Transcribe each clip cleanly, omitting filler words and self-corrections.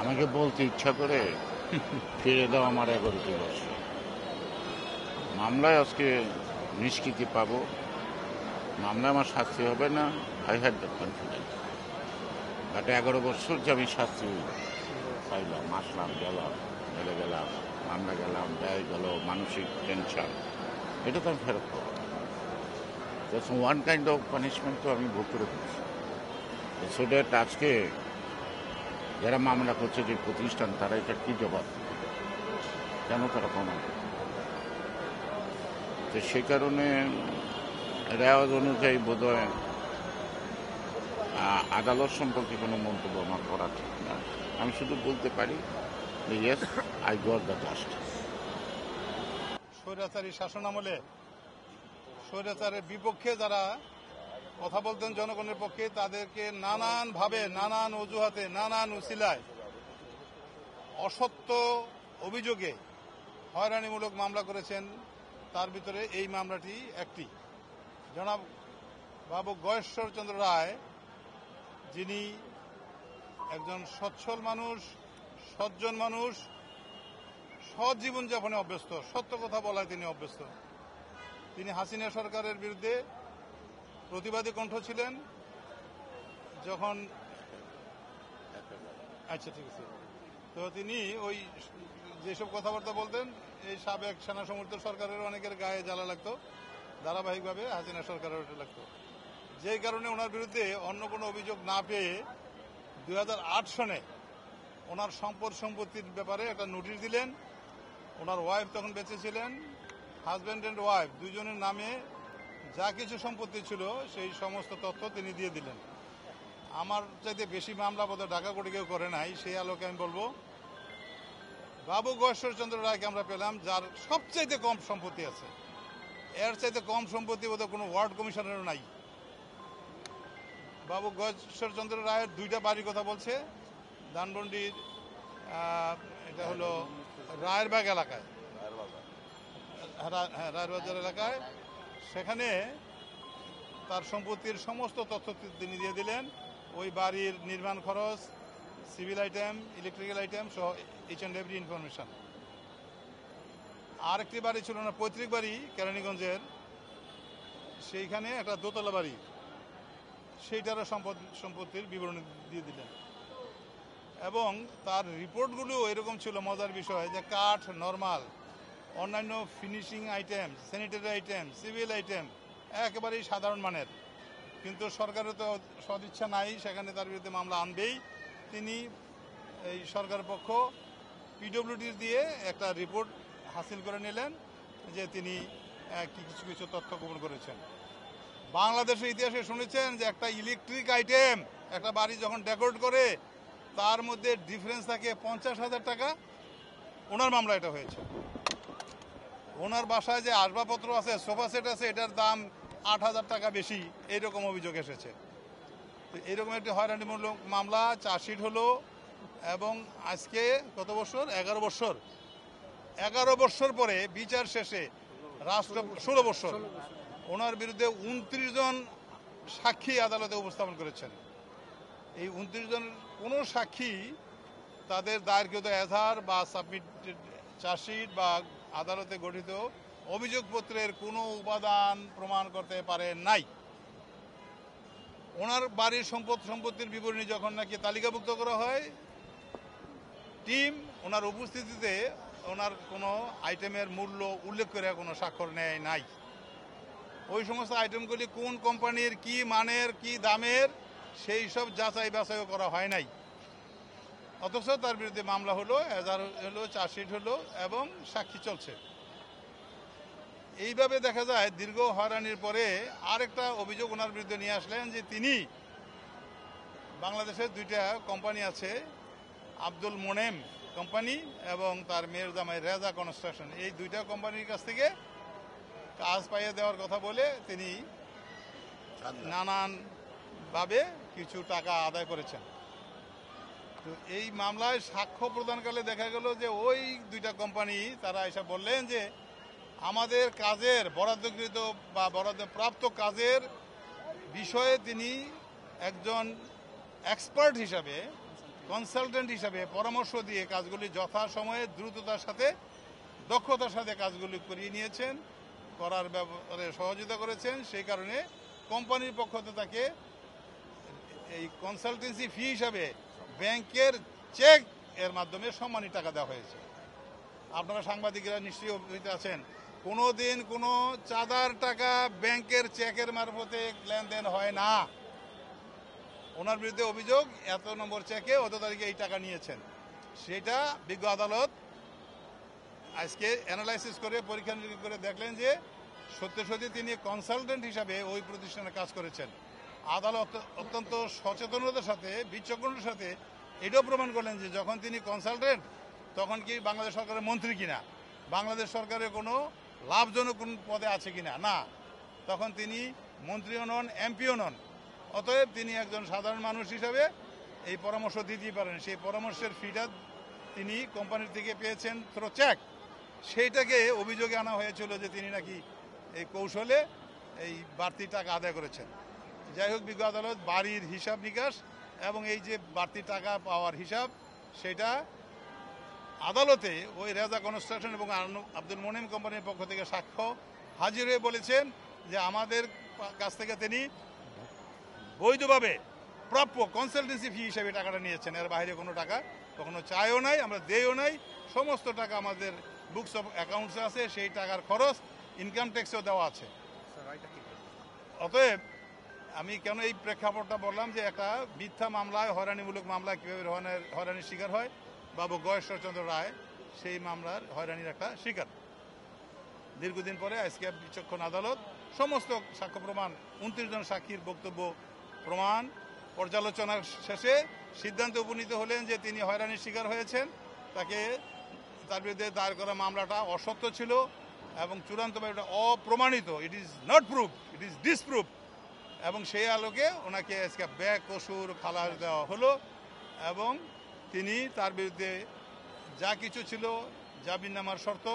আমাকে বলতে ইচ্ছা করে ফিরে দাও আমার 11টি বছর। মামলায় আজকে নিষ্কৃতি পাবো, মামলায় আমার শাস্তি হবে না। I had the confidence. But 11 বছর যে আমি শাস্তি পাইলাম, আসলাম, গেলাম, মেরে গেলাম, মামলা গেলাম, ব্যয় গেল, মানসিক টেনশন, এটা তো আমি ফেরত পাবো না। ওয়ান কাইন্ড অফ পানিশমেন্ট তো আমি ভোগ করে ফেলছি। সো দ্যাট আজকে যারা মামলা করছে যে প্রতিষ্ঠান, তারা এটা কি জবাব, কেন তারা প্রমাণ করে? তো সেই কারণে রেওয়াজ অনুযায়ী বোধহয় আদালত সম্পর্কে কোনো মন্তব্য আমার করা ঠিক না। আমি শুধু বলতে পারি yes, I got the justice. স্বৈরাচারী শাসন আমলে স্বৈরাচারের বিপক্ষে যারা কথা বলতেন জনগণের পক্ষে, তাদেরকে নানানভাবে, নানান অজুহাতে, নানান উছিলায়, অসত্য অভিযোগে হয়রানিমূলক মামলা করেছেন। তার ভিতরে এই মামলাটি একটি। জনাব বাবু গয়েশ্বর চন্দ্র রায়, যিনি একজন সচ্ছল মানুষ, সজ্জন মানুষ, সৎ জীবনযাপনে অভ্যস্ত, সত্য কথা বলায় তিনি অভ্যস্ত। তিনি হাসিনা সরকারের বিরুদ্ধে প্রতিবাদী কণ্ঠ ছিলেন। যখন আচ্ছা ঠিক আছে, তো তিনি ওই যেসব কথাবার্তা বলতেন, এই সাবেক সেনা সমর্থিত সরকারের অনেকের গায়ে জ্বালা লাগতো, ধারাবাহিকভাবে হাসিনা সরকারের ওটা লাগতো। যেই কারণে ওনার বিরুদ্ধে অন্য কোনো অভিযোগ না পেয়ে 2008 সনে ওনার সম্পত্তির ব্যাপারে একটা নোটিশ দিলেন। ওনার ওয়াইফ তখন বেঁচে ছিলেন। হাজব্যান্ড অ্যান্ড ওয়াইফ দুজনের নামে যা কিছু সম্পত্তি ছিল সেই সমস্ত তথ্য তিনি দিয়ে দিলেন। আমার চাইতে বেশি মামলা বোধহয় ঢাকা কোর্টে কেউ করে নাই। সেই আলোকে আমি বলবো, বাবু গয়েশ্বর চন্দ্র রায়কে আমরা পেলাম, যার সবচাইতে কম সম্পত্তি আছে। এর চাইতে কম সম্পত্তি বোধহয় কোনো ওয়ার্ড কমিশনারও নাই। বাবু গয়েশ্বর চন্দ্র রায়ের 2টা বাড়ির কথা বলছে। ধানমন্ডির এটা হলো রায়েরবাগ এলাকায়, রায়েরবাজার এলাকায়। সেখানে তার সম্পত্তির সমস্ত তথ্য তিনি দিয়ে দিলেন। ওই বাড়ির নির্মাণ খরচ, সিভিল আইটেম, ইলেকট্রিক্যাল আইটেম সহ ইচ অ্যান্ড এভরি ইনফরমেশন। আরেকটি বাড়ি ছিল না, পৈতৃক বাড়ি কেরানীগঞ্জের, সেইখানে একটা দোতলা বাড়ি, সেইটারও সম্পত্তির বিবরণী দিয়ে দিলেন। এবং তার রিপোর্টগুলো এরকম ছিল, মজার বিষয়, যে কাঠ নরমাল, অন্যান্য finishing item, sanitary item, civil item একেবারেই সাধারণ মানের। কিন্তু সরকারের তো সদিচ্ছা নাই, সেখানে তার বিরুদ্ধে মামলা আনবেই। তিনি এই সরকার পক্ষ পিডব্লিউডি দিয়ে একটা রিপোর্ট হাসিল করে নিলেন যে তিনি কিছু কিছু তথ্য গোপন করেছেন। বাংলাদেশের ইতিহাসে শুনেছেন যে একটা ইলেকট্রিক আইটেম একটা বাড়ি যখন ডেকোরেট করে, তার মধ্যে ডিফারেন্স থাকে 50,000 টাকা। ওনার মামলা এটা হয়েছে। ওনার বাসায় যে আসবাবপত্র আছে, সোফা সেট আছে, এটার দাম 8,000 টাকা বেশি, এইরকম অভিযোগ এসেছে। তো এইরকম একটি হয়রানিমূলক মামলা, চার্জশিট হলো। এবং আজকে কত বছর? 11 বছর। 11 বছর পরে বিচার শেষে রাষ্ট্র 16 বছর ওনার বিরুদ্ধে 29 জন সাক্ষী আদালতে উপস্থাপন করেছেন। এই 29 জন কোনো সাক্ষী তাদের দায়েরকৃত এজাহার বা সাবমিটেড চার্জশিট বা আদালতে গঠিত অভিযোগপত্রের কোনো উপাদান প্রমাণ করতে পারে নাই। ওনার বাড়ির সম্পত্তির বিবরণী যখন নাকি তালিকাভুক্ত করা হয়, টিম ওনার উপস্থিতিতে ওনার কোনো আইটেমের মূল্য উল্লেখ করে কোনো স্বাক্ষর নেয় নাই। ওই সমস্ত আইটেমগুলি কোন কোম্পানির, কি মানের, কি দামের, সেই সব যাচাই বাছাইও করা হয় নাই। অথচ তার বিরুদ্ধে মামলা হলো, এজাহার হলো, চার্জশিট হলো এবং সাক্ষী চলছে। এইভাবে দেখা যায় দীর্ঘ হয়রানির পরে আরেকটা অভিযোগ ওনার বিরুদ্ধে নিয়ে আসলেন যে তিনি বাংলাদেশের 2টা কোম্পানি আছে, আব্দুল মোনেম কোম্পানি এবং তার মেয়ের জামাই রেজা কনস্ট্রাকশন, এই 2টা কোম্পানির কাছ থেকে কাজ পাইয়ে দেওয়ার কথা বলে তিনি নানানভাবে কিছু টাকা আদায় করেছেন। তো এই মামলায় সাক্ষ্য প্রদানকালে দেখা গেল যে ওই 2টা কোম্পানি তারা এসে বললেন যে আমাদের কাজের বরাদ্দকৃত বা বরাদ্দপ্রাপ্ত কাজের বিষয়ে তিনি একজন এক্সপার্ট হিসাবে কনসালটেন্ট হিসাবে পরামর্শ দিয়ে কাজগুলি যথাসময়ে দ্রুততার সাথে দক্ষতার সাথে কাজগুলি করিয়ে নিয়েছেন, করার ব্যাপারে সহযোগিতা করেছেন। সেই কারণে কোম্পানির পক্ষ থেকে তাকে এই কনসালটেন্সি ফি হিসাবে ব্যাংকের চেক এর মাধ্যমে সম্মানী টাকা দেওয়া হয়েছে। আপনারা সাংবাদিকরা নিশ্চয়ই অবহিত আছেন, কোনো দিন কোনো চাঁদার টাকা ব্যাংকের চেকের মারফতে লেনদেন হয় না। ওনার বিরুদ্ধে অভিযোগ এত নম্বর চেকে অত তারিখে এই টাকা নিয়েছেন। সেটা বিজ্ঞ আদালত আজকে অ্যানালাইসিস করে পরীক্ষা নিরীক্ষা করে দেখলেন যে সত্যি সত্যি তিনি কনসালটেন্ট হিসাবে ওই প্রতিষ্ঠানে কাজ করেছেন। আদালত অত্যন্ত সচেতনতার সাথে বিচক্ষণতার সাথে এটাও প্রমাণ করলেন যে যখন তিনি কনসালটেন্ট তখন কি বাংলাদেশ সরকারের মন্ত্রী কিনা, বাংলাদেশ সরকারের কোনো লাভজনক কোন পদে আছে কিনা, না, তখন তিনি মন্ত্রীও নন, এমপিও নন। অতএব তিনি একজন সাধারণ মানুষ হিসাবে এই পরামর্শ দিতেই পারেন। সেই পরামর্শের ফিটা তিনি কোম্পানির থেকে পেয়েছেন থ্রো চেক। সেইটাকে অভিযোগে আনা হয়েছিল যে তিনি নাকি এই কৌশলে এই বাড়তি টাকা আদায় করেছেন। যাই হোক, বিজ্ঞ আদালত বাড়ির হিসাব নিকাশ এবং এই যে বাড়তি টাকা পাওয়ার হিসাব সেটা আদালতে ওই রেজা কনস্ট্রাকশন এবং আব্দুল মোনেম কোম্পানির পক্ষ থেকে সাক্ষ্য হাজির হয়ে বলেছেন যে আমাদের কাছ থেকে তিনি বৈধভাবে প্রাপ্য কনসালটেন্সি ফি হিসেবে টাকাটা নিয়েছেন। এর বাইরে কোনো টাকা কখনো চাইও নাই, আমরা দেইও নাই। সমস্ত টাকা আমাদের বুকস অফ অ্যাকাউন্টসে আছে, সেই টাকার খরচ ইনকাম ট্যাক্সেও দেওয়া আছে। অতএব আমি কেন এই প্রেক্ষাপটটা বললাম যে একটা মিথ্যা মামলায়, হয়রানিমূলক মামলায় কীভাবে হয়রানির শিকার হয় বাবু গয়েশ্বরচন্দ্র রায় সেই মামলার হয়রানির একটা শিকার। দীর্ঘদিন পরে আজকে বিচক্ষণ আদালত সমস্ত সাক্ষ্য প্রমাণ 29 জন সাক্ষীর বক্তব্য প্রমাণ পর্যালোচনার শেষে সিদ্ধান্তে উপনীত হলেন যে তিনি হয়রানির শিকার হয়েছেন, তার বিরুদ্ধে দায়ের করা মামলাটা অসত্য ছিল এবং চূড়ান্তভাবে এটা অপ্রমাণিত, it is not proof, it is disproof. এবং সেই আলোকে ওনাকে আজকে বেকসুর খালাস দেওয়া হলো এবং তিনি তার বিরুদ্ধে যা কিছু ছিল, জামিননামার শর্ত,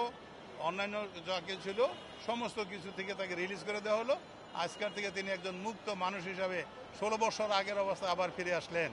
অন্যান্য যা কিছু ছিল সমস্ত কিছু থেকে তাকে রিলিজ করে দেওয়া হলো। আজকের থেকে তিনি একজন মুক্ত মানুষ হিসাবে 16 বছর আগের অবস্থা আবার ফিরে আসলেন।